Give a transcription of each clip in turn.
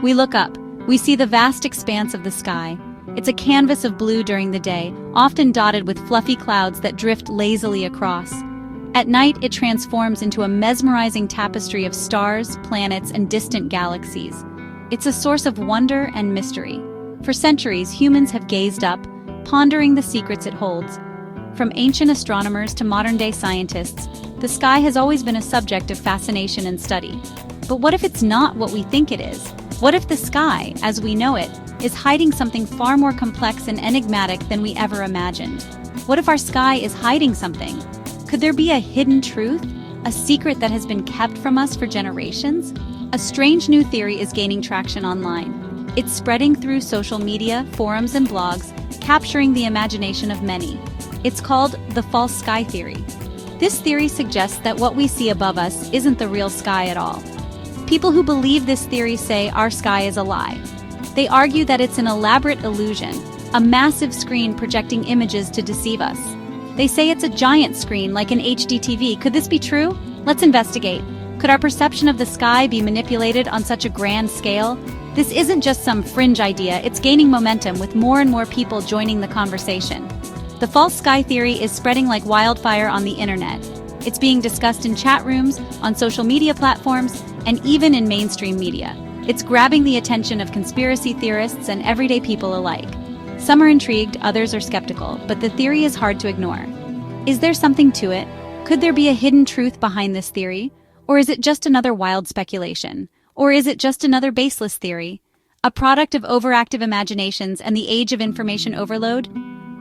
We look up. We see the vast expanse of the sky. It's a canvas of blue during the day, often dotted with fluffy clouds that drift lazily across. At night, it transforms into a mesmerizing tapestry of stars, planets, and distant galaxies. It's a source of wonder and mystery. For centuries, humans have gazed up, pondering the secrets it holds. From ancient astronomers to modern-day scientists, the sky has always been a subject of fascination and study. But what if it's not what we think it is? What if the sky, as we know it, is hiding something far more complex and enigmatic than we ever imagined? What if our sky is hiding something? Could there be a hidden truth? A secret that has been kept from us for generations? A strange new theory is gaining traction online. It's spreading through social media, forums, and blogs, capturing the imagination of many. It's called the false sky theory. This theory suggests that what we see above us isn't the real sky at all. People who believe this theory say our sky is a lie. They argue that it's an elaborate illusion, a massive screen projecting images to deceive us. They say it's a giant screen like an HD TV. Could this be true? Let's investigate. Could our perception of the sky be manipulated on such a grand scale? This isn't just some fringe idea, it's gaining momentum with more and more people joining the conversation. The false sky theory is spreading like wildfire on the internet. It's being discussed in chat rooms, on social media platforms, and even in mainstream media. It's grabbing the attention of conspiracy theorists and everyday people alike. Some are intrigued, others are skeptical, but the theory is hard to ignore. Is there something to it? Could there be a hidden truth behind this theory? Or is it just another wild speculation? Or is it just another baseless theory? A product of overactive imaginations and the age of information overload?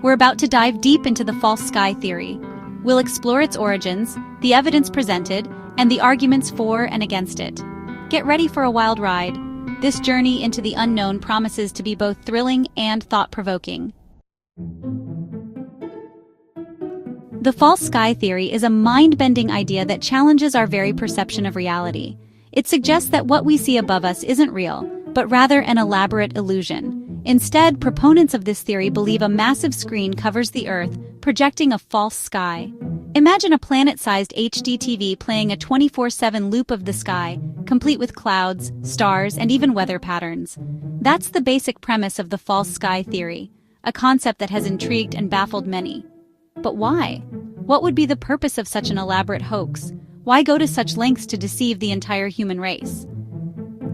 We're about to dive deep into the false sky theory. We'll explore its origins, the evidence presented, and the arguments for and against it. Get ready for a wild ride. This journey into the unknown promises to be both thrilling and thought-provoking. The false sky theory is a mind-bending idea that challenges our very perception of reality. It suggests that what we see above us isn't real, but rather an elaborate illusion. Instead, proponents of this theory believe a massive screen covers the Earth, projecting a false sky. Imagine a planet-sized HD TV playing a 24/7 loop of the sky, complete with clouds, stars, and even weather patterns. That's the basic premise of the false sky theory, a concept that has intrigued and baffled many. But why? What would be the purpose of such an elaborate hoax? Why go to such lengths to deceive the entire human race?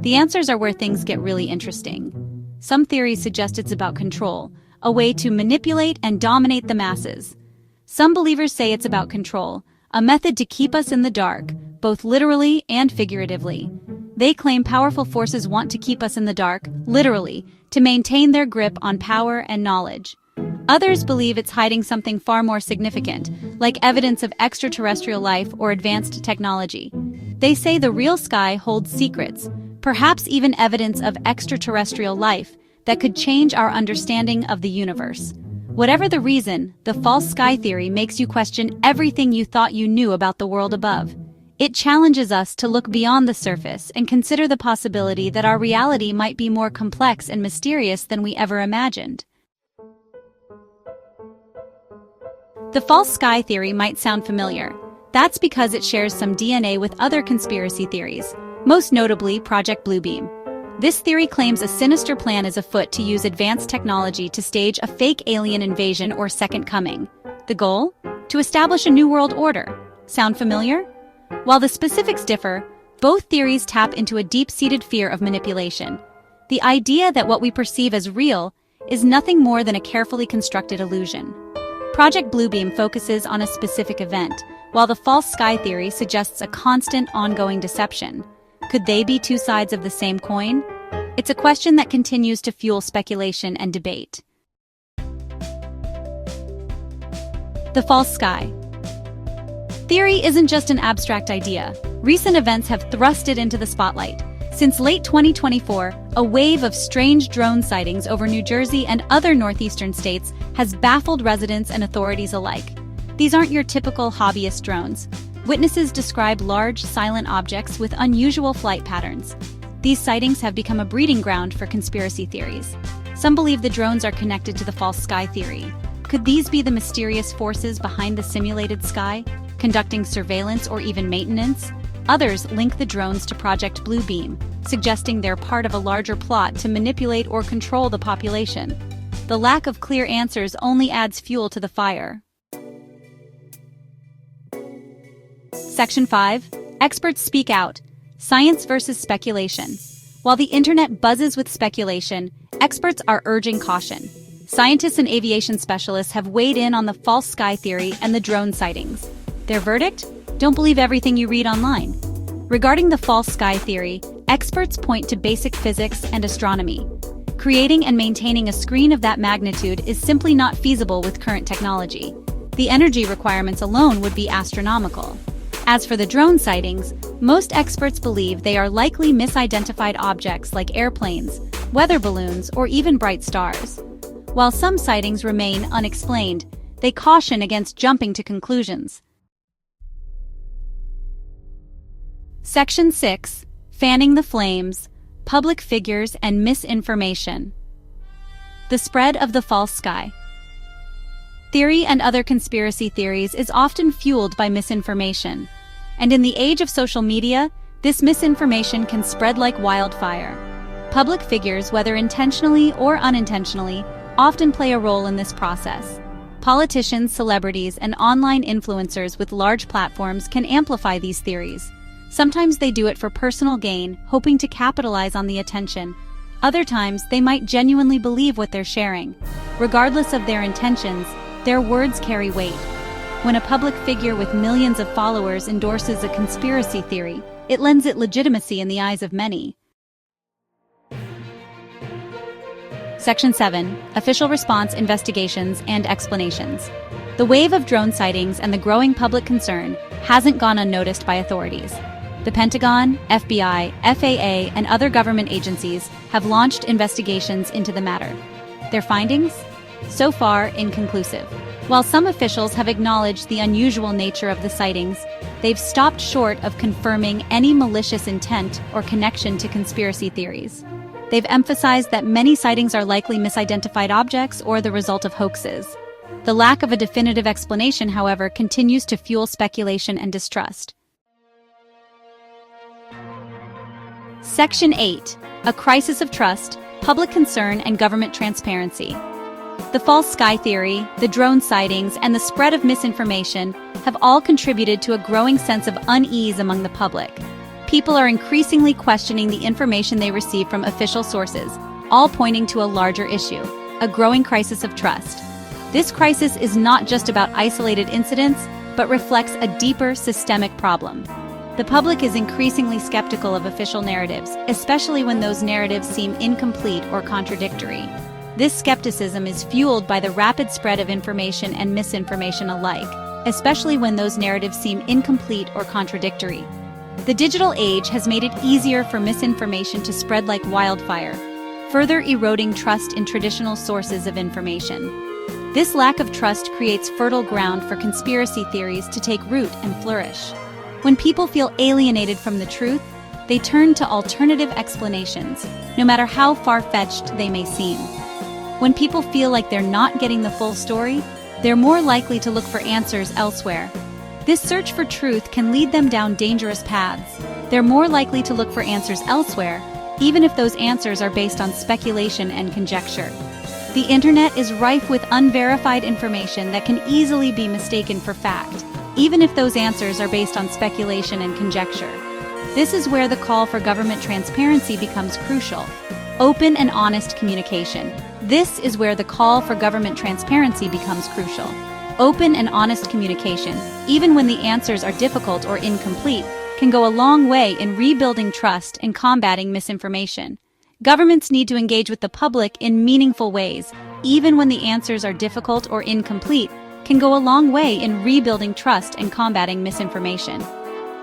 The answers are where things get really interesting. Some theories suggest it's about control, a way to manipulate and dominate the masses. Some believers say it's about control, a method to keep us in the dark, both literally and figuratively. They claim powerful forces want to keep us in the dark, literally, to maintain their grip on power and knowledge. Others believe it's hiding something far more significant, like evidence of extraterrestrial life or advanced technology. They say the real sky holds secrets, perhaps even evidence of extraterrestrial life that could change our understanding of the universe. Whatever the reason, the false sky theory makes you question everything you thought you knew about the world above. It challenges us to look beyond the surface and consider the possibility that our reality might be more complex and mysterious than we ever imagined. The false sky theory might sound familiar. That's because it shares some DNA with other conspiracy theories, most notably Project Bluebeam. This theory claims a sinister plan is afoot to use advanced technology to stage a fake alien invasion or second coming. The goal? To establish a new world order. Sound familiar? While the specifics differ, both theories tap into a deep-seated fear of manipulation. The idea that what we perceive as real is nothing more than a carefully constructed illusion. Project Bluebeam focuses on a specific event, while the false sky theory suggests a constant, ongoing deception. Could they be two sides of the same coin? It's a question that continues to fuel speculation and debate. The false sky theory isn't just an abstract idea. Recent events have thrust it into the spotlight. Since late 2024, a wave of strange drone sightings over New Jersey and other northeastern states has baffled residents and authorities alike. These aren't your typical hobbyist drones. Witnesses describe large, silent objects with unusual flight patterns. These sightings have become a breeding ground for conspiracy theories. Some believe the drones are connected to the false sky theory. Could these be the mysterious forces behind the simulated sky, conducting surveillance or even maintenance? Others link the drones to Project Bluebeam, suggesting they're part of a larger plot to manipulate or control the population. The lack of clear answers only adds fuel to the fire. Section 5. Experts speak out. Science versus speculation. While the internet buzzes with speculation, experts are urging caution. Scientists and aviation specialists have weighed in on the false sky theory and the drone sightings. Their verdict? Don't believe everything you read online. Regarding the false sky theory, experts point to basic physics and astronomy. Creating and maintaining a screen of that magnitude is simply not feasible with current technology. The energy requirements alone would be astronomical. As for the drone sightings, most experts believe they are likely misidentified objects like airplanes, weather balloons, or even bright stars. While some sightings remain unexplained, they caution against jumping to conclusions. Section 6. Fanning the Flames, Public Figures and Misinformation. The spread of the false sky. Theory and other conspiracy theories is often fueled by misinformation. And in the age of social media, this misinformation can spread like wildfire. Public figures, whether intentionally or unintentionally, often play a role in this process. Politicians, celebrities, and online influencers with large platforms can amplify these theories. Sometimes they do it for personal gain, hoping to capitalize on the attention. Other times, they might genuinely believe what they're sharing. Regardless of their intentions, their words carry weight. When a public figure with millions of followers endorses a conspiracy theory, it lends it legitimacy in the eyes of many. Section 7. Official response, investigations, and explanations. The wave of drone sightings and the growing public concern hasn't gone unnoticed by authorities. The Pentagon, FBI, FAA, and other government agencies have launched investigations into the matter. Their findings? So far, inconclusive. While some officials have acknowledged the unusual nature of the sightings, they've stopped short of confirming any malicious intent or connection to conspiracy theories. They've emphasized that many sightings are likely misidentified objects or the result of hoaxes. The lack of a definitive explanation, however, continues to fuel speculation and distrust. Section 8. A Crisis of Trust, Public Concern and Government Transparency. The false sky theory, the drone sightings, and the spread of misinformation have all contributed to a growing sense of unease among the public. People are increasingly questioning the information they receive from official sources, all pointing to a larger issue, a growing crisis of trust. This crisis is not just about isolated incidents, but reflects a deeper systemic problem. The public is increasingly skeptical of official narratives, especially when those narratives seem incomplete or contradictory. This skepticism is fueled by the rapid spread of information and misinformation alike, especially when those narratives seem incomplete or contradictory. The digital age has made it easier for misinformation to spread like wildfire, further eroding trust in traditional sources of information. This lack of trust creates fertile ground for conspiracy theories to take root and flourish. When people feel alienated from the truth, they turn to alternative explanations, no matter how far-fetched they may seem. When people feel like they're not getting the full story, they're more likely to look for answers elsewhere. This search for truth can lead them down dangerous paths. They're more likely to look for answers elsewhere, even if those answers are based on speculation and conjecture. The internet is rife with unverified information that can easily be mistaken for fact, even if those answers are based on speculation and conjecture. This is where the call for government transparency becomes crucial. Open and honest communication. This is where the call for government transparency becomes crucial. Open and honest communication, even when the answers are difficult or incomplete, can go a long way in rebuilding trust and combating misinformation. Governments need to engage with the public in meaningful ways, even when the answers are difficult or incomplete, can go a long way in rebuilding trust and combating misinformation.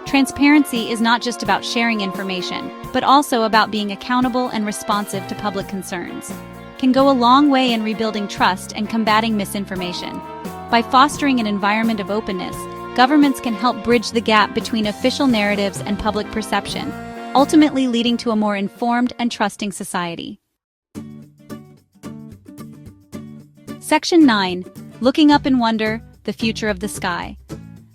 Transparency is not just about sharing information, but also about being accountable and responsive to public concerns. Can go a long way in rebuilding trust and combating misinformation. By fostering an environment of openness, governments can help bridge the gap between official narratives and public perception, ultimately leading to a more informed and trusting society. Section 9. Looking up in wonder, the future of the sky.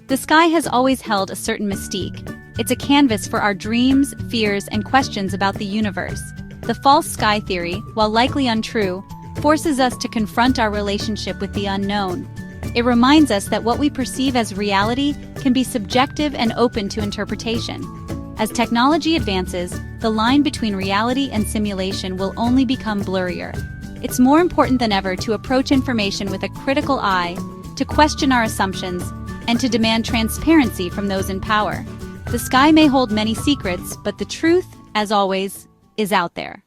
The sky has always held a certain mystique, It's a canvas for our dreams, fears, and questions about the universe. The false sky theory, while likely untrue, forces us to confront our relationship with the unknown. It reminds us that what we perceive as reality can be subjective and open to interpretation. As technology advances, the line between reality and simulation will only become blurrier. It's more important than ever to approach information with a critical eye, to question our assumptions, and to demand transparency from those in power. The sky may hold many secrets, but the truth, as always, is out there.